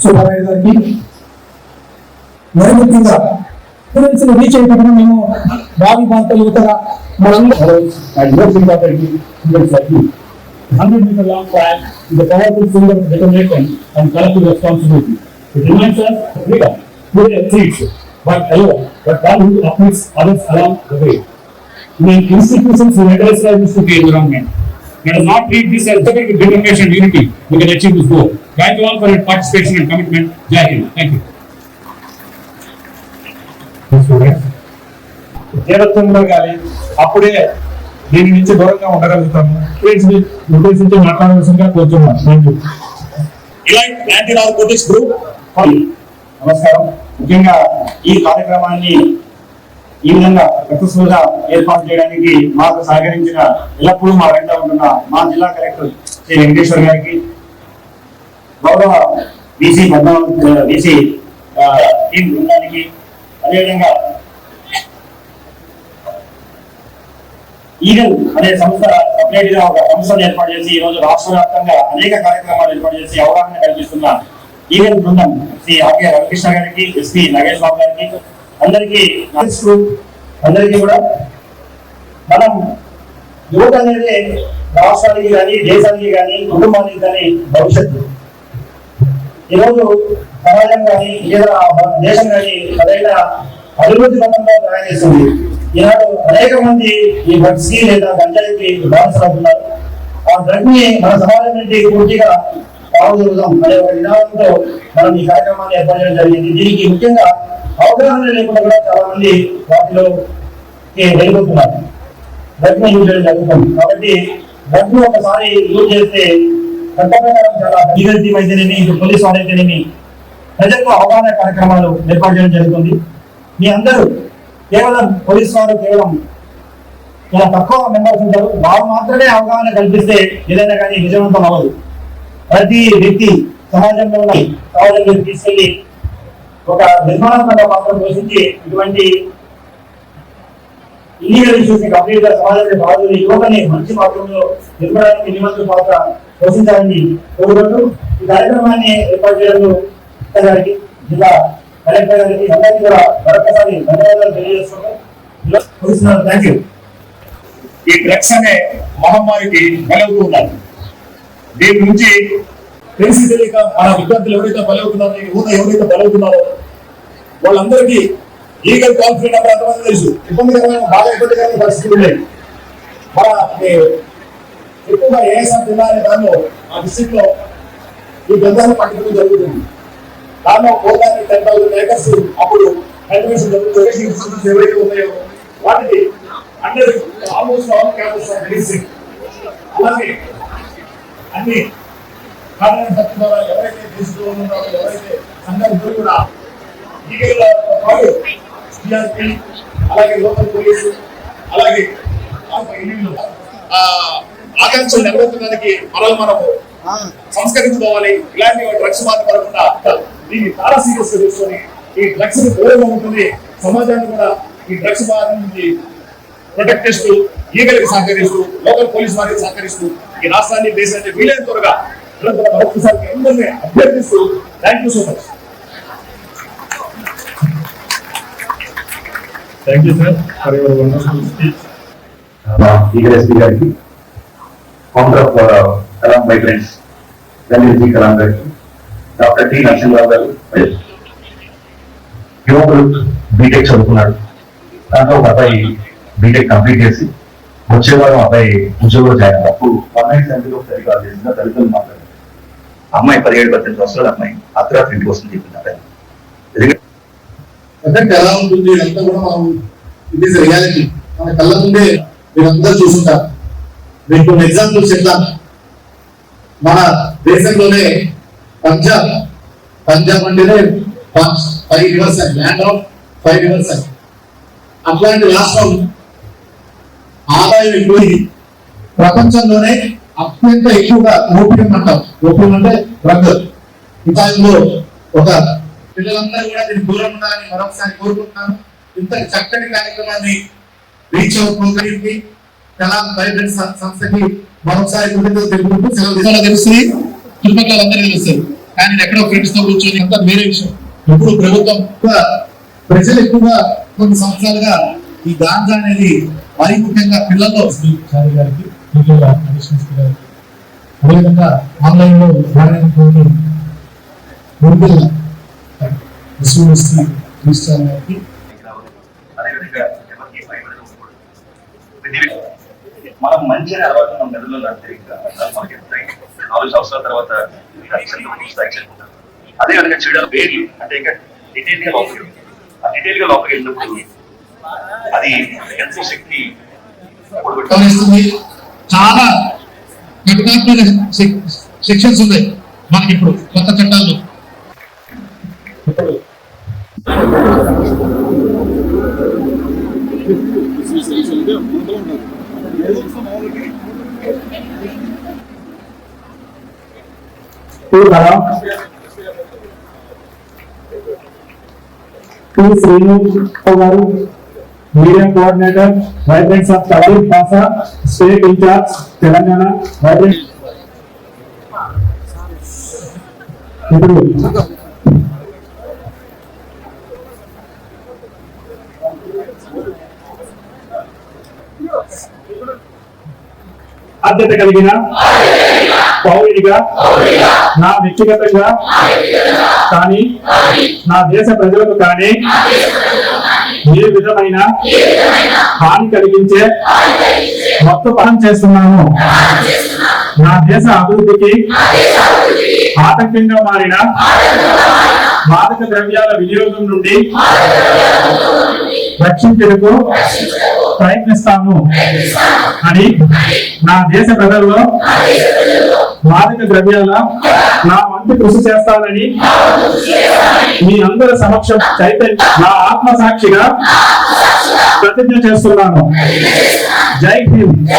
సూపర్వైజర్కి మరి ముఖ్యంగా students reach అయినప్పుడు మేము భావి భారత యువతగా మనందరూ 100-meter long track is a powerful symbol of determination and collective responsibility. It reminds us of freedom, good athletes, but God who uplifts others along the way. In institutions, we encourage us to the environment. Let us not treat this as with determination and unity. We can achieve this goal. Thank you all for your participation and commitment. Jai Hind. Thank you. జీవత్వంలో కానీ అప్పుడే దీని నుంచి దూరంగా ఉండగలుగుతాము. ఉద్దేశించి మాట్లాడాల్సిందిగా కోరుతున్నాను. నమస్కారం. ముఖ్యంగా ఈ కార్యక్రమాన్ని ఈ విధంగా సక్సెస్ఫుల్ గా ఏర్పాటు చేయడానికి మాకు సహకరించిన ఎల్లప్పుడూ మా వెంట ఉంటున్న మా జిల్లా కలెక్టర్ శ్రీ వెంకటేశ్వర్ గారికి, గౌరవ బీసీ టీం బృందానికి, అదేవిధంగా ఈగల్ అనే సంస్థ సపరేట్ గా ఒక సంస్థను ఏర్పాటు చేసి ఈ రోజు రాష్ట్ర వ్యాప్తంగా అనేక కార్యక్రమాలు ఏర్పాటు చేసి అవగాహన కల్పిస్తున్న ఈగల్ బృందం శ్రీ ఆర్కే రవికృష్ణ గారికి, ఎస్పీ నగేష్ బాబు గారికి, అందరికీ కూడా మనం యువత అనేది రాష్ట్రానికి కానీ, దేశానికి కానీ, కుటుంబానికి కానీ భవిష్యత్తు. ఈరోజు సమాజం కానీ లేదా దేశం కానీ సరైన అభివృద్ధి పథంలో ప్రయాణిస్తుంది. ఈనాడు అనేక మంది ఈ డ్రగ్స్ కి లేదా గంజాయికి బానిసలవుతున్నారు. ఆ డ్రగ్ ని మన సమాజం నుండి పూర్తిగా పాల్గొందాం అనే ఒక విధానంతో మనం ఈ కార్యక్రమాన్ని ఏర్పాటు చేయడం జరిగింది. దీనికి ముఖ్యంగా అవగాహన లేకుండా కూడా చాలా మంది వాటిలో వెళ్ళిపోతున్నారు, డ్రగ్ ని యూజ్ చేయడం జరుగుతుంది. కాబట్టి డ్రగ్ ను ఒకసారి యూజ్ చేస్తే చట్టప్రకారం చాలా అభివృద్ధి అయితేనేమి, పోలీసు వారైతేనేమి ప్రజలకు అవగాహన కార్యక్రమాలు ఏర్పాటు చేయడం జరుగుతుంది. మీ అందరూ కేవలం పోలీసు వారు కేవలం చాలా తక్కువ మెంబర్స్ ఉంటారు, వారు మాత్రమే అవగాహన కల్పిస్తే ఏదైనా కానీ విజయవంతం అవ్వదు. ప్రతి వ్యక్తి సమాజంలో తీసుకెళ్లి ఒక నిర్మాణాత్మక పాత్ర పోషించి ఇటువంటి ఇల్లీగల్ ఇష్యూస్ ని కంప్లీట్ గా సమాజానికి బాధ్యులు యువతని మంచి మార్గంలో నిర్మాణానికి నిమంత్ర పాత్ర పోషించాలని కోరుకుంటూ ఈ కార్యక్రమాన్ని ఏర్పాటు చేయడంలో గారికి, జిల్లా కలెక్టర్ గారికి అందరికీ కూడా మరొకసారి ధన్యవాదాలు తెలియజేస్తున్నాను. Thank you. ఈ డ్రగ్స్ అనే మహమ్మారికి బలవుతూ ఉన్నారు. దీని నుంచి తెలిసి తెలియక మన విద్యార్థులు ఎవరైతే బలవుతున్నారో, యువత ఎవరైతే బలవుతున్నారో వాళ్ళందరికీ లీగల్ కాన్ఫిడెంట్ అప్పుడు అంతమంది తెలుసు. బాగా ఇబ్బందికరమైన పరిస్థితులు ఉన్నాయి. మన ఎక్కువగా ఏఎస్ఆర్ జిల్లా అనే దానిలో ఆ డిస్ట్రిక్ట్ లో ఈ గ్రంథాన్ని పట్టుకోవడం జరుగుతుంది. దానిలో 10,000 ఏకర్స్ అప్పుడు కల్టివేషన్ జరుగుతుంది. ఎవరైతే ఉన్నాయో వాటికి ఆల్మోస్ట్ ఆల్ క్యాంపస్ అలాగే అన్ని ద్వారా ఎవరైతే దేశంలో ఉన్నారో, ఎవరైతే సంఘాలు కూడా సిఆర్పి, అలాగే లోకల్ పోలీసు, అలాగే ఆకాంక్షలు నెరవేర్చడానికి మనము సంస్కరించుకోవాలి. ఇలాంటి డ్రగ్స్ బాధ పడకుండా దీన్ని చాలా సీరియస్ గా తీసుకొని ఈ డ్రగ్స్ ని దూరంగా ఉంటుంది. సమాజాన్ని కూడా ఈ డ్రగ్స్ బాధ నుంచి ప్రొటెక్ట్ చేస్తూ, ఈగలకి సహకరిస్తూ, లోకల్ పోలీస్ వారికి సహకరిస్తూ ఈ రాష్ట్రాన్ని, దేశాన్ని వీలైన త్వరగా మరొకసారి అందరినీ అభ్యర్థిస్తూ thank you so much. Thank you sir for your wonderful speech. Eagle SP గారికి, founder of Kalam vibrants Ganesh Kalam గారికి, డాక్టర్ టి నరసింహరావు గారు. యువకుడు బీటెక్ చదువుకున్నాడు. దాంట్లో ఒక అబ్బాయి బీటెక్ కంప్లీట్ చేసి వచ్చే వారం అబ్బాయి ఉద్యోగంలో జాయిన్ అయ్యారు. అప్పుడు 1970 ఒకసారి కాల్ చేసిన తల్లిదండ్రులు మాట్లాడారు. అమ్మాయి 17-18 సంవత్సరాలు అమ్మాయి అర్ధరాత్రి ఇంటికి వస్తుంది చెప్పింది అబ్బాయి. ఎలా ఉంటుంది ఇదంతా కూడా మనం ఇట్ ఈస్ రియాలిటీ. మన కళ్ళ ముందే మీరందరూ చూసుకుంటారు. మీకు కొన్ని ఎగ్జాంపుల్స్ చెప్తాను. మన దేశంలోనే పంజాబ్ అంటేనే 5 రివర్స్ అని, ల్యాండ్ ఆఫ్ 5 రివర్స్ అని. అట్లాంటి రాష్ట్రం ఆదాయం ఎక్కువ, ప్రపంచంలోనే అత్యంత ఎక్కువగా ఓపియం అంటాం. ఓపియం అంటే డ్రగ్. ఈ టైంలో ఒక పిల్లలందరూ కూడా దీనికి దూరం ఉండాలని మరొకసారి కోరుకుంటున్నాను. ఇంత చక్కటి కార్యక్రమాన్ని రీచ్ అవుతుంది కలాం వైబ్రెంట్స్ సంస్థకి మరొకసారి తెలుస్తుంది, చుట్టుపక్కల అందరికీ తెలుస్తుంది. కానీ నేను ఎక్కడో ఫ్రెండ్స్ తో కూర్చొని అంతా వేరే విషయం. ఇప్పుడు ప్రభుత్వం ప్రజలు ఎక్కువగా కొన్ని సంవత్సరాలుగా ఈ గాంజా అనేది మరీ ముఖ్యంగా పిల్లల్లో చారి గారికి అదేవిధంగా ఆన్లైన్ లో వాడినటువంటి గారికి మనం మంచి అలవాటు మన మెదడులో మనకి 4 సంవత్సరాల తర్వాత అదే విధంగా చేయడం వేర్లు అంటే ఇంకా డీటెయిల్ గా లోపలికి ఆ డీటెయిల్ గా లోపలికి వెళ్ళినప్పుడు అది ఎంతో శక్తి గమనిస్తుంది. చాలా కఠినాత్మక సెక్షన్స్ ఉన్నాయి మనకి ఇప్పుడు కొత్త చట్టాల్లో. శ్రీను గారు మీడియా కోఆర్డినేటర్ వైబ్రెంట్స్ ఆఫ్ తమిళ భాష స్టేట్ ఇన్ఛార్జ్ తెలంగాణ వైబ్రెంట్. ఇప్పుడు బాధ్యత కలిగిన పౌరుడిగా నా వ్యక్తిగతంగా కానీ నా దేశ ప్రజలకు కానీ ఏ విధమైన హాని కలిగించే మొత్తం పనం చేస్తున్నాను. నా దేశ అభివృద్ధికి ఆటంకంగా మారిన మాదక ద్రవ్యాల వినియోగం నుండి రక్షించేందుకు ప్రయత్నిస్తాను అని నా దేశ ప్రజల్లో మాదక ద్రవ్యాల నా వంతు కృషి చేస్తానని మీ అందరి సమక్షం చైతన్య నా ఆత్మసాక్షిగా ప్రతిజ్ఞ చేస్తున్నాను. జై హింద్.